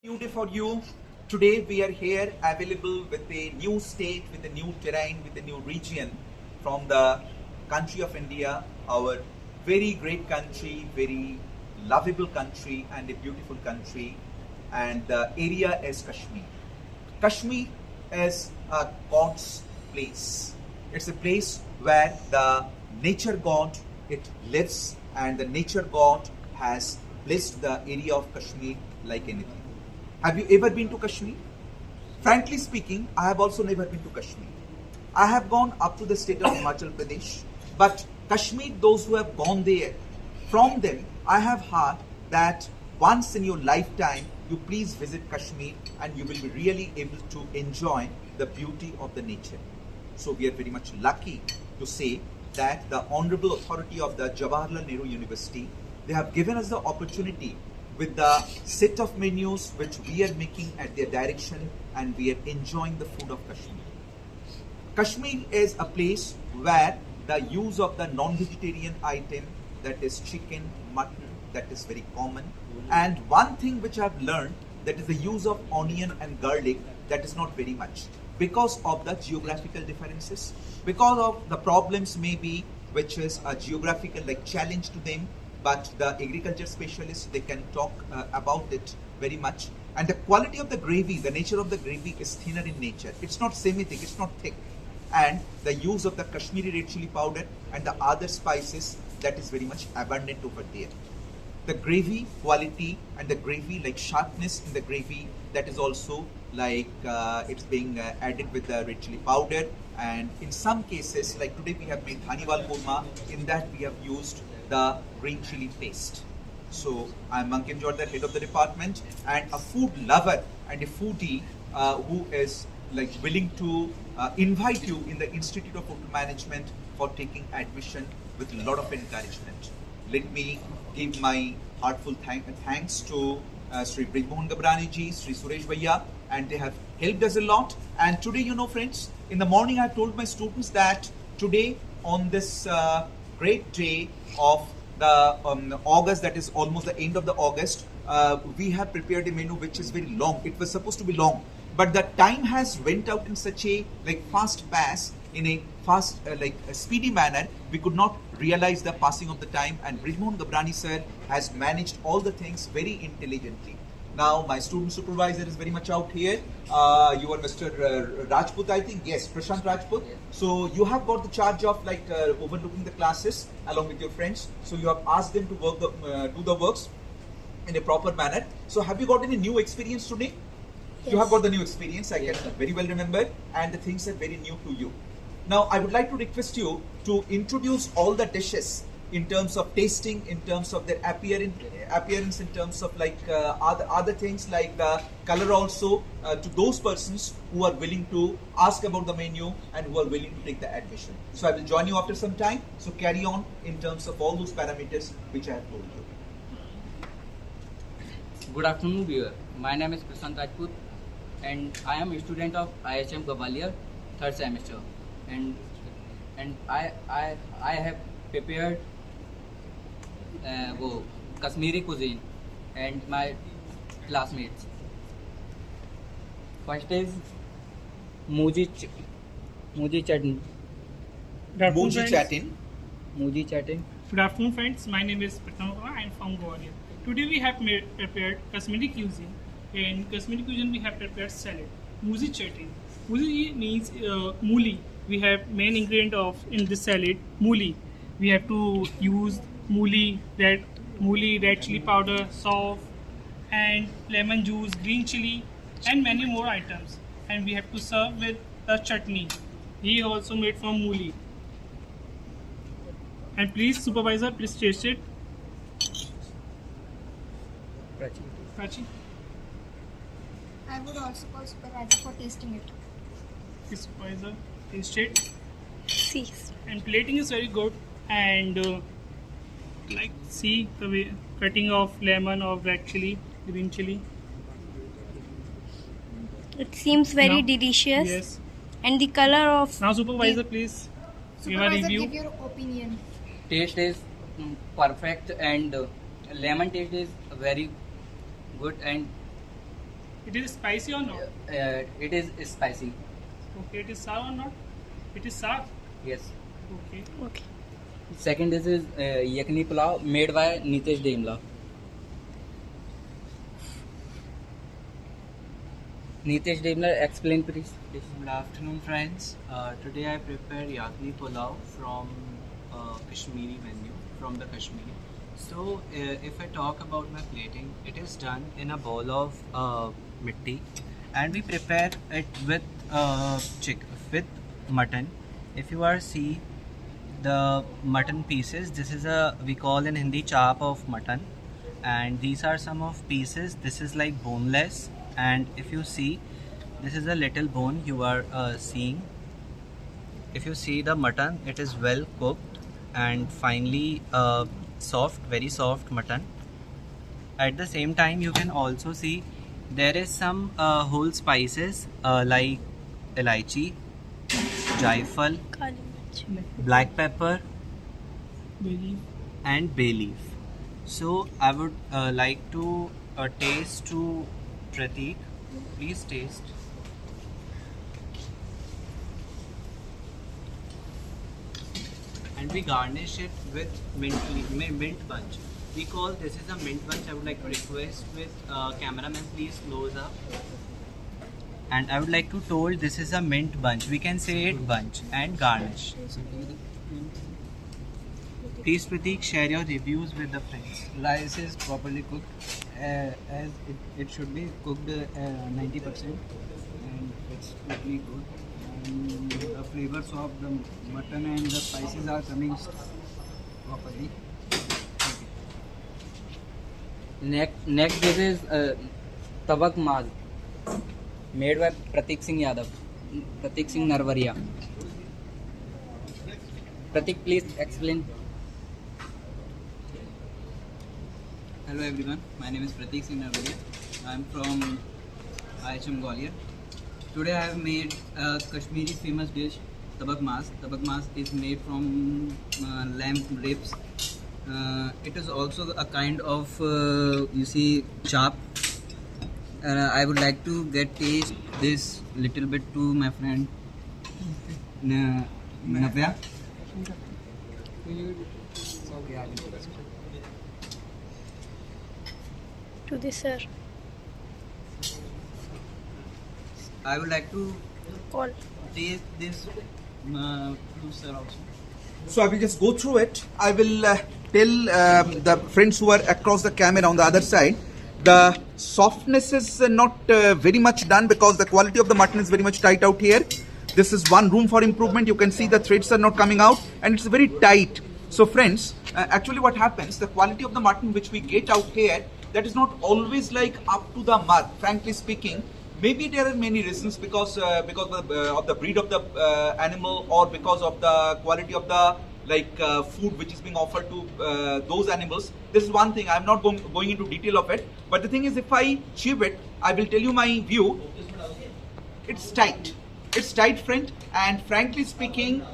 New day for you. Today we are here available with a new state, with a new terrain, with a new region from the country of India, our very great country, very lovable country and a beautiful country, and the area is Kashmir. Kashmir is a God's place. It's a place where the nature God it lives, and the nature God has blessed the area of Kashmir like anything. Have you ever been to Kashmir? Frankly speaking, I have also never been to Kashmir. I have gone up to the state of Himachal Pradesh, but Kashmir, those who have gone there, from them, I have heard that once in your lifetime, you please visit Kashmir and you will be really able to enjoy the beauty of the nature. So we are very much lucky to say that the Honorable Authority of the Jawaharlal Nehru University, they have given us the opportunity with the set of menus which we are making at their direction, and we are enjoying the food of Kashmir. Kashmir is a place where the use of the non-vegetarian item, that is chicken, mutton, that is very common. And one thing which I have learned, that is the use of onion and garlic, that is not very much. Because of the geographical differences, because of the problems maybe, which is a geographical like challenge to them, but the agriculture specialists, they can talk about it very much. And the quality of the gravy, the nature of the gravy is thinner in nature. It's not semi-thick, it's not thick. And the use of the Kashmiri red chili powder and the other spices, that is very much abundant over there. The gravy quality and the gravy like sharpness in the gravy, that is also like it's being added with the red chili powder. And in some cases, like today we have made Dhaniwal Korma, in that we have used the green chili paste. So I'm Mankim Jordan, head of the department, and a food lover and a foodie who is like willing to invite you in the Institute of Hotel Management for taking admission with a lot of encouragement. Let me give my heartful thanks to Sri Brijmohan Gabrani ji, Sri Suresh Bhaiya, and they have helped us a lot. And today, you know friends, in the morning I told my students that today on this great day of the August, that is almost the end of the August, we have prepared a menu which is very long. It was supposed to be long, but the time has went out in such a like fast pass, in a fast like a speedy manner. We could not realize the passing of the time, and Brijmohan Gabrani sir has managed all the things very intelligently. Now my student supervisor is very much out here. You are Mr. Rajput, I think. Yes, Prashant Rajput. So you have got the charge of like overlooking the classes along with your friends. So you have asked them to work do the works in a proper manner. So have you got any new experience today? Yes. You have got the new experience. I can very well remember, and the things are very new to you. Now I would like to request you to introduce all the dishes in terms of tasting, in terms of their appearance, in terms of like other things like the color also, to those persons who are willing to ask about the menu and who are willing to take the admission. So I will join you after some time. So carry on in terms of all those parameters which I have told you. Good afternoon, viewer. My name is Prashant Rajput, and I am a student of IHM Gwalior, third semester, and I have prepared Kashmiri cuisine and my classmates. First is Muji Chatin. Muji Chatin. Good afternoon, friends. My name is Pratham. I am from Gwalior. Today we have prepared Kashmiri cuisine. In Kashmiri cuisine, we have prepared salad. Muji Chatin. Muji means mooli. We have main ingredient of in this salad mooli. We have to use mooli, red chili powder, sauce, and lemon juice, green chili, and many more items. And we have to serve with a chutney. He also made from mooli. And please, supervisor, please taste it. Prachi. I would also call supervisor for tasting it. Please, supervisor, taste it. See. And plating is very good. And like see the way cutting of lemon of red chili, green chili. It seems very Now- delicious. Yes. And the color of Now, supervisor, please give a review. give your opinion. Taste is perfect, and lemon taste is very good, and It is spicy or not? It is spicy. Okay. It is sour or not? It is sour. Yes. Okay. Okay. Second, this is yakni pulao made by Nitesh Deemla. Nitesh Deemla, explain please. Good afternoon, friends. Today I prepared yakni pulao from Kashmiri menu, from the Kashmir. So, if I talk about my plating, it is done in a bowl of mitti, and we prepare it with with mutton. If you are see the mutton pieces, this is we call in Hindi chop of mutton, and these are some of pieces. This is like boneless, and if you see, this is a little bone you are seeing. If you see the mutton, it is well cooked and finely soft, very soft mutton. At the same time, you can also see there is some whole spices like elaichi, jaifal, black pepper, Very. and bay leaf. So I would like to taste to Prateek. Please taste. And we garnish it with mint bunch. We call this is a mint bunch. I would like to request with cameraman, please close up. And I would like to told this is a mint bunch. We can say it bunch and garnish. Please Prateek, share your reviews with the friends. Rice is properly cooked as it should be cooked 90%, and it's totally good. And the flavors of the mutton and the spices are coming properly. Next this is tabak maaz made by Prateek Singh Yadav, Prateek Singh Narwaria. Prateek, please explain. Hello everyone, my name is Prateek Singh Narwaria. I am from IHM Gwalior. Today I have made a Kashmiri famous dish, tabak maaz. Tabak maaz is made from lamb ribs. It is also a kind of you see chop. I would like to get taste this little bit to my friend Navya. To this sir. I would like to Call. taste this to sir also. So I will just go through it. I will tell the friends who are across the camera on the other side, the softness is not very much done because the quality of the mutton is very much tight out here. This is one room for improvement. You can see the threads are not coming out and it's very tight. So friends, actually what happens, the quality of the mutton which we get out here, that is not always like up to the mark, frankly speaking. Maybe there are many reasons because of the breed of the animal, or because of the quality of the food which is being offered to those animals. This is one thing. I'm not going into detail of it. But the thing is, if I chew it, I will tell you my view. It's tight. It's tight, friend. And frankly speaking,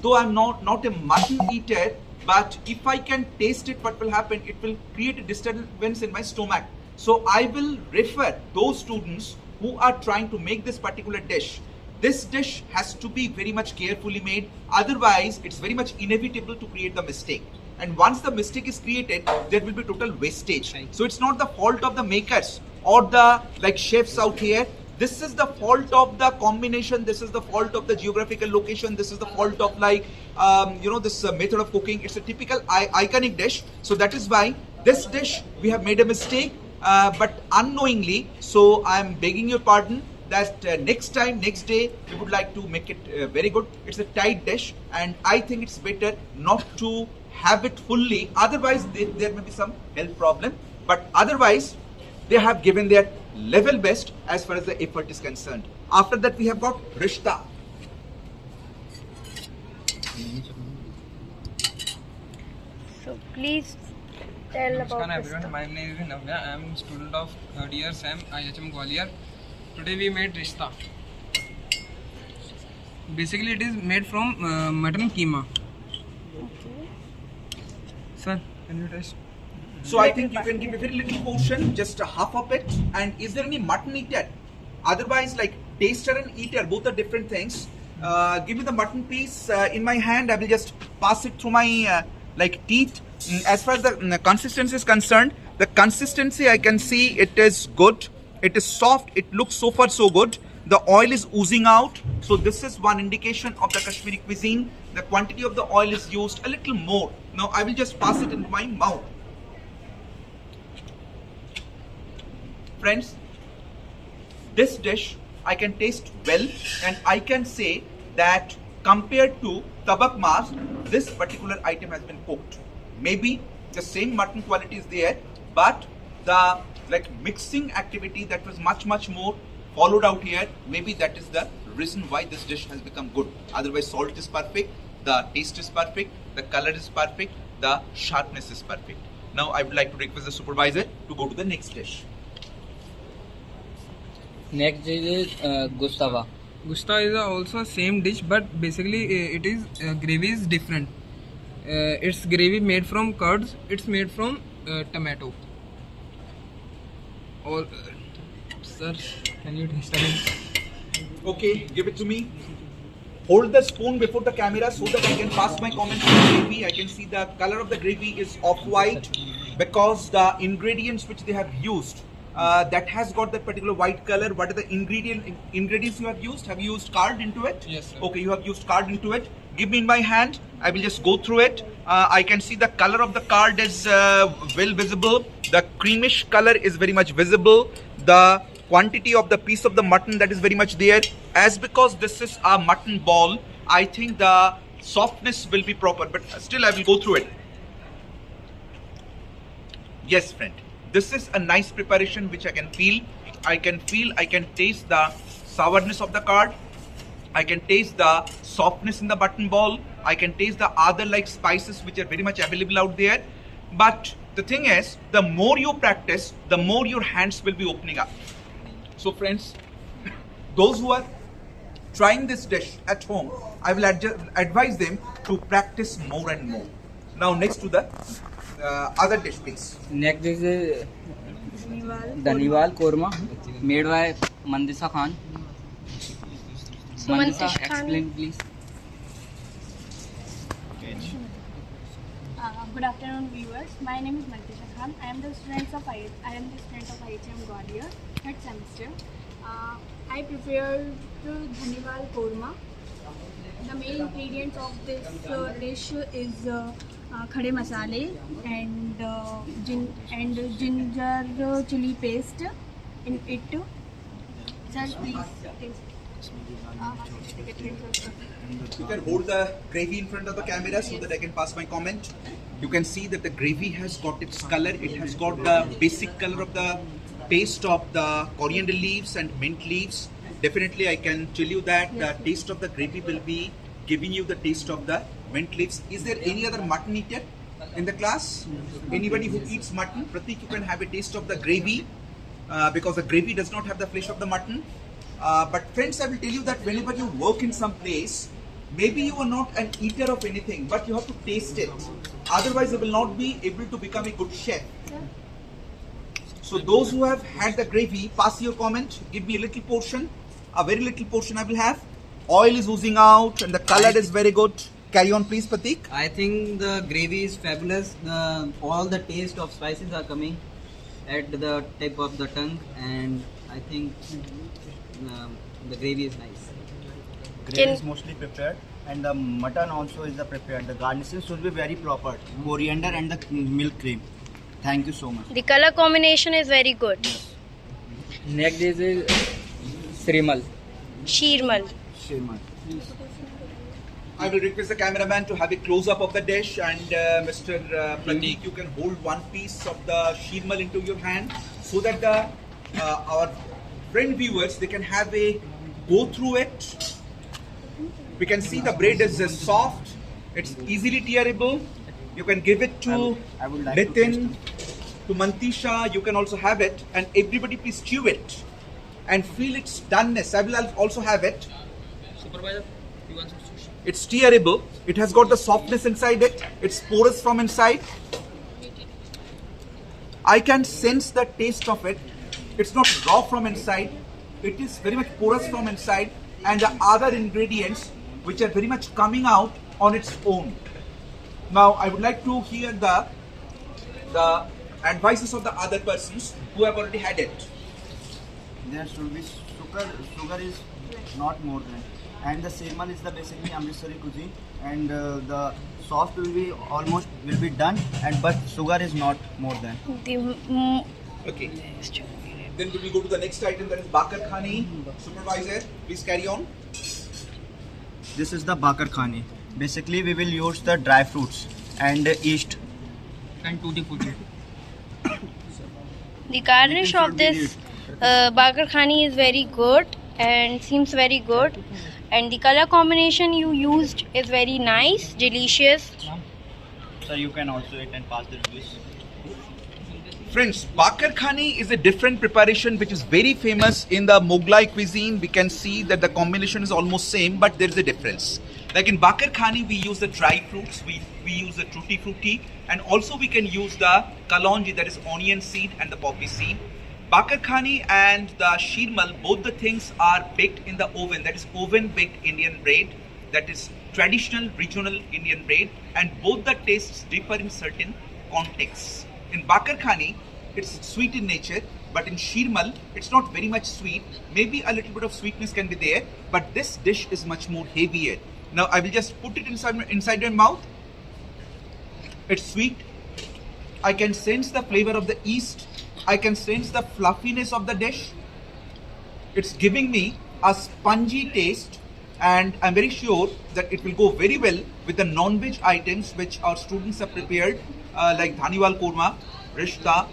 though I'm not a mutton eater, but if I can taste it, what will happen? It will create a disturbance in my stomach. So I will refer those students who are trying to make this particular dish. This dish has to be very much carefully made. Otherwise, it's very much inevitable to create the mistake. And once the mistake is created, there will be total wastage. So it's not the fault of the makers or the chefs out here. This is the fault of the combination. This is the fault of the geographical location. This is the fault of this method of cooking. It's a typical iconic dish. So that is why this dish we have made a mistake, but unknowingly. So I am begging your pardon that next day, we would like to make it very good. It's a tight dish, and I think it's better not to have it fully. Otherwise, there may be some health problem. But otherwise, they have given their level best as far as the effort is concerned. After that, we have got Rishta. So please tell about Namaskar this. everyone, my name is Navya. I am student of 3rd year SAM IHM Gwalior. Today we made rishta. Basically it is made from mutton keema. Okay. Sir, can you taste? So I think you can give a very little portion, just a half of it. And is there any mutton eater? Otherwise, like taster and eater, both are different things. Give me the mutton piece in my hand. I will just pass it through my teeth. As far as the consistency is concerned, the consistency I can see it is good. It is soft. It looks so far so good. The oil is oozing out. So this is one indication of the Kashmiri cuisine. The quantity of the oil is used a little more. Now I will just pass it into my mouth. Friends, this dish I can taste well, and I can say that compared to tabak mas, this particular item has been cooked. Maybe the same mutton quality is there, but the mixing activity that was much more followed out here, maybe that is the reason why this dish has become good. Otherwise, salt is perfect, the taste is perfect, the color is perfect, the sharpness is perfect. Now I would like to request the supervisor to go to the next dish. Next is Gustava. Gusta is also same dish, but basically it is gravy is different. It's gravy made from curds. It's made from tomato. Or sir, can you taste it? Okay, give it to me. Hold the spoon before the camera so that I can pass my comment on the gravy. I can see the color of the gravy is off-white because the ingredients which they have used that has got that particular white color. What are the ingredients you have used? Have you used curd into it? Yes, sir. Okay, you have used curd into it. Give me in my hand. I will just go through it. I can see the color of the curd is well visible. The creamish color is very much visible. The quantity of the piece of the mutton that is very much there. As because this is a mutton ball, I think the softness will be proper. But still, I will go through it. Yes, friend. This is a nice preparation which I can feel. I can taste the sourness of the curd. I can taste the softness in the mutton ball. I can taste the other spices which are very much available out there. But the thing is, the more you practice, the more your hands will be opening up. So friends, those who are trying this dish at home, I will advise them to practice more and more. Now next to the other dish, please. Next is Dhaniwal Korma, made by Mandisa Khan. Mandisa, explain please. Good afternoon, viewers. My name is Mandisa Khan. I am the student of IHM Gwalior, third semester. I prepared Dhaniwal Korma. The main ingredients of this dish is khade masale and ginger chili paste in it. Sir, please taste. You can hold the gravy in front of the camera so that I can pass my comment. You can see that the gravy has got its color. It has got the basic color of the paste of the coriander leaves and mint leaves. Definitely, I can tell you that the taste of the gravy will be giving you the taste of the mint leaves. Is there any other mutton eater in the class? Anybody who eats mutton? Pratik, you can have a taste of the gravy because the gravy does not have the flesh of the mutton. But friends, I will tell you that whenever you work in some place, maybe you are not an eater of anything, but you have to taste it. Otherwise, you will not be able to become a good chef. So those who have had the gravy, pass your comment. Give me a little portion, a very little portion I will have. Oil is oozing out and the color is very good. Carry on please, Pratik. I think the gravy is fabulous. All the taste of spices are coming at the tip of the tongue, and I think the gravy is nice. Gravy is mostly prepared, and the mutton also is prepared. The garnishing should be very proper. Coriander and the milk cream. Thank you so much. The color combination is very good. Next is Srimal. Sheermal. Shirman. I will request the cameraman to have a close-up of the dish, and Mr. Pratik, you can hold one piece of the sheermal into your hand so that our friend viewers, they can have a go through it. We can see the bread is soft, it's easily tearable. You can give it to I would like Nitin, to Mantisha, you can also have it, and everybody please chew it and feel its doneness. I will also have it. Supervisor, you want some sushi? It's tearable, it has got the softness inside it, it's porous from inside. I can sense the taste of it. It's not raw from inside. It is very much porous from inside, and the other ingredients which are very much coming out on its own. Now I would like to hear the advices of the other persons who have already had it. There should be sugar. Sugar is not more than, and the shirmal is the basically Amritsari cuisine, and the sauce will be done, and but sugar is not more than. Okay. Then we will go to the next item, that is Bakar Khani. Supervisor, please carry on. This is the bakar khani. Basically, we will use the dry fruits and yeast. And tutti frutti. The garnish of this Bakar Khani is very good and seems very good. And the color combination you used is very nice, delicious. So you can also eat and pass the juice. Friends, Bakar Khani is a different preparation which is very famous in the Mughlai cuisine. We can see that the combination is almost same, but there is a difference. Like in Bakar Khani, we use the dry fruits, we use the tutti frutti, and also we can use the kalonji, that is onion seed and the poppy seed. Bakar Khani and the shirmal, both the things are baked in the oven, that is oven baked Indian bread, that is traditional regional Indian bread, and both the tastes differ in certain contexts. In Bakar Khani, it's sweet in nature, but in shirmal, it's not very much sweet. Maybe a little bit of sweetness can be there, but this dish is much more heavier. Now I will just put it inside your mouth. It's sweet. I can sense the flavor of the yeast. I can sense the fluffiness of the dish. It's giving me a spongy taste, and I'm very sure that it will go very well with the non-veg items which our students have prepared, like Dhaniwal Korma, Rishta,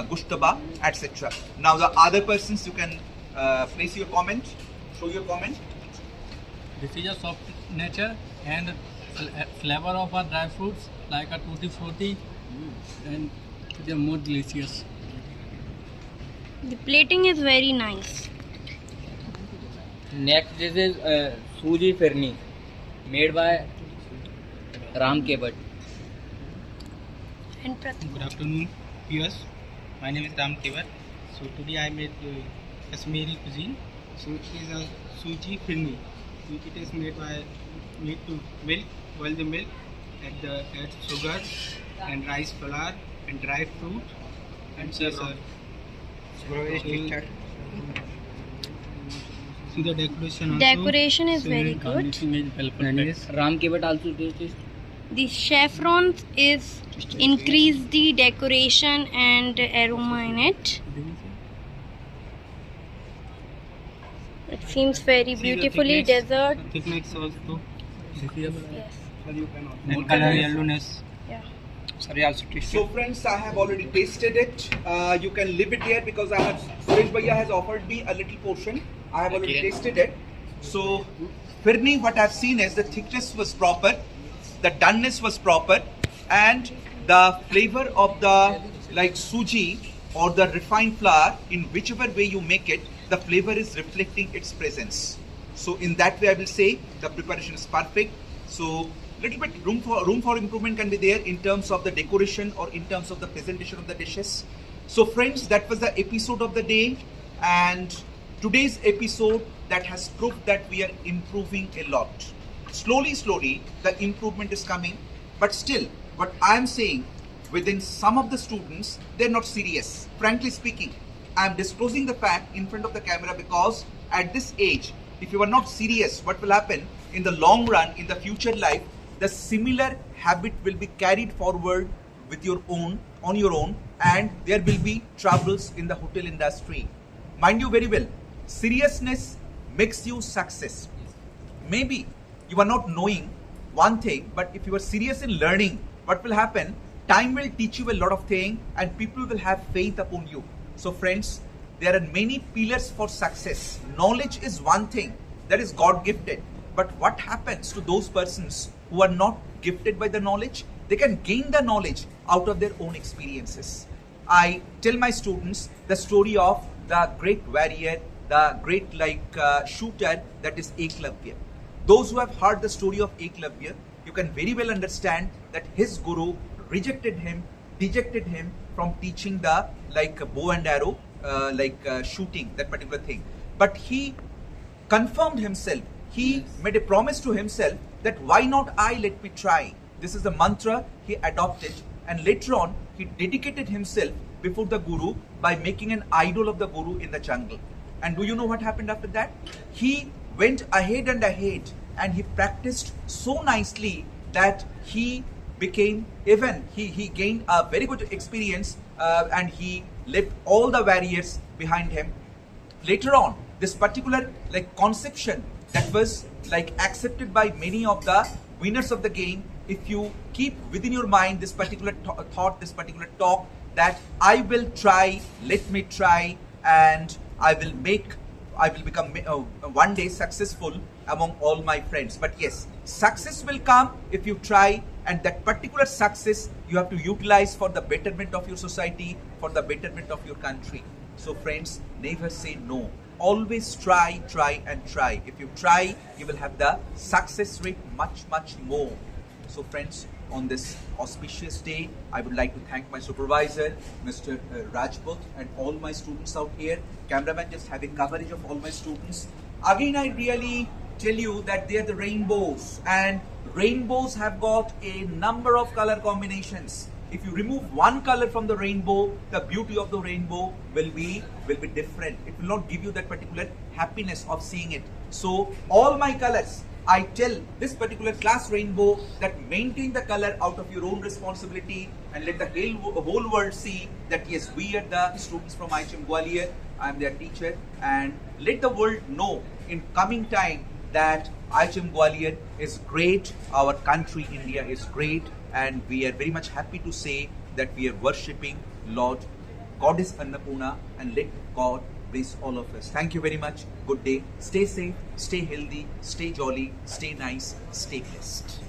Gushtaba, etc. Now the other persons, you can place your comment, show your comment. This is a soft nature and flavor of our dry fruits like a tutti frutti, and they are more delicious. The plating is very nice. Next, this is Suji Firni, made by Ram Kevat. And Pratik. Good afternoon, viewers. My name is Ram Kevat. So today I made Kashmiri cuisine. So it is a suji firni. It is made by need to milk, boil the milk, add sugar and rice flour and dry fruit and sesame. See the decoration also. Decoration is very good. Ram Kevat also tastes. The chevrons is increase the decoration and aroma in it. It seems very beautifully dessert. Thickness also. Yes. And color yellowness. Yeah. Sorry, also tasted. So friends, I have already tasted it. You can leave it here because Suresh Bhaiya has offered me a little portion. I have already tasted it. So firni, what I have seen is the thickness was proper, the doneness was proper, and the flavor of the like suji or the refined flour, in whichever way you make it, the flavor is reflecting its presence. So in that way I will say the preparation is perfect. So little bit room for improvement can be there in terms of the decoration or in terms of the presentation of the dishes. So friends, that was the episode of the day, and today's episode that has proved that we are improving a lot. Slowly the improvement is coming, but still what I am saying, within some of the students, they're not serious. Frankly speaking, I am disclosing the fact in front of the camera because at this age, if you are not serious, what will happen in the long run, in the future life, the similar habit will be carried forward with on your own, and there will be troubles in the hotel industry. Mind you very well, seriousness makes you success. Maybe you are not knowing one thing, but if you are serious in learning, what will happen? Time will teach you a lot of things and people will have faith upon you. So friends, there are many pillars for success. Knowledge is one thing that is God gifted. But what happens to those persons who are not gifted by the knowledge? They can gain the knowledge out of their own experiences. I tell my students the story of the great warrior, the great shooter, that is Eklavya. Those who have heard the story of Eklavya, you can very well understand that his guru rejected him, dejected him from teaching the bow and arrow, shooting, that particular thing. But he confirmed himself. He made a promise to himself that why not I, let me try. This is the mantra he adopted, and later on he dedicated himself before the Guru by making an idol of the Guru in the jungle. And do you know what happened after that? He went ahead and ahead, and he practiced so nicely that he became, even he gained a very good experience, and he left all the warriors behind him. Later on, this particular conception that was accepted by many of the winners of the game, if you keep within your mind this particular thought, this particular talk, that I will try, let me try, and I will become one day successful among all my friends. But yes, success will come if you try, and that particular success you have to utilize for the betterment of your society, for the betterment of your country. So friends, never say no. Always try, try and try. If you try, you will have the success rate much more. So friends, on this auspicious day, I would like to thank my supervisor, Mr. Rajput, and all my students out here. Cameraman just having coverage of all my students. Again, I really tell you that they are the rainbows, and rainbows have got a number of color combinations. If you remove one color from the rainbow, the beauty of the rainbow will be different. It will not give you that particular happiness of seeing it. So all my colors, I tell this particular class rainbow that maintain the color out of your own responsibility, and let the whole world see that yes, we are the students from IHM Gwalior. I am their teacher, and let the world know in coming time that IHM Gwalior is great, our country India is great, and we are very much happy to say that we are worshipping Lord Goddess Annapurna, and let God bless all of us. Thank you very much. Good day. Stay safe, stay healthy, stay jolly, stay nice, stay blessed.